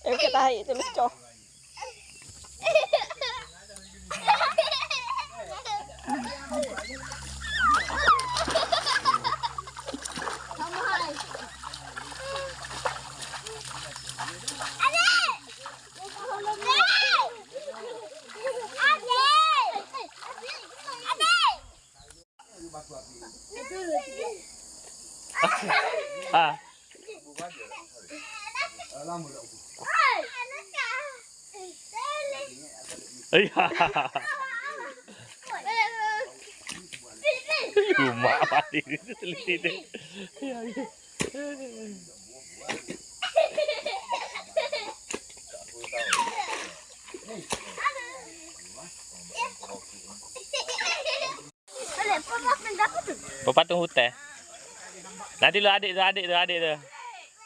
Em cái tay tôi lúc cho. À. Cuma mati teliti deh. Patung hutan. Nanti lu adik tu.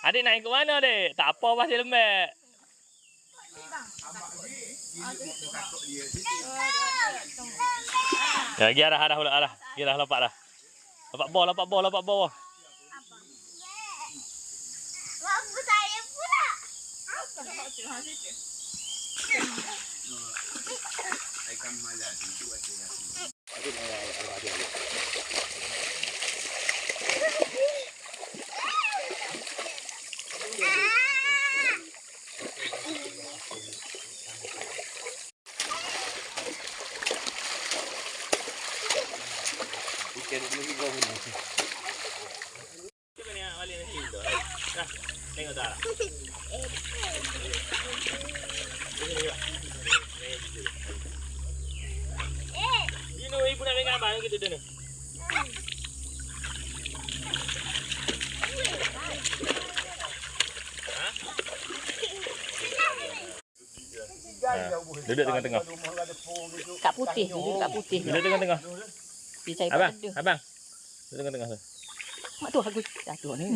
Adik naik ke mana dek? Tak apa pasal lembek. Ya, pergi arah. Pergi arah lompat dah. Lompat bawah. Lampu saya pula. Ikan malam itu ada. Ikan lagi kau ni. Cuba ni balik nasi tu. Dah, tengok tak? Ini ibu nak pegang abang kita tu ni. Duduk tengah-tengah. Kak putih, duduk kat putih. Duduk tengah-tengah. Percaya Abang, pada. abang. Duduk tengah-tengah tu. Mak tu aku jatuh ni.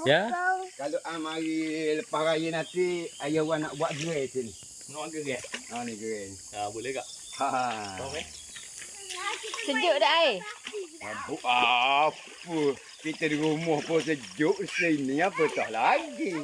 Ya. Kalau mari lepas raya nanti ayah wan nak buat gerai sini. Nak gerai. Ni gerai ni. Boleh tak? Ha. Sejuk dah air. Apa? Kita di rumah pun sejuk sini apa tak lagi.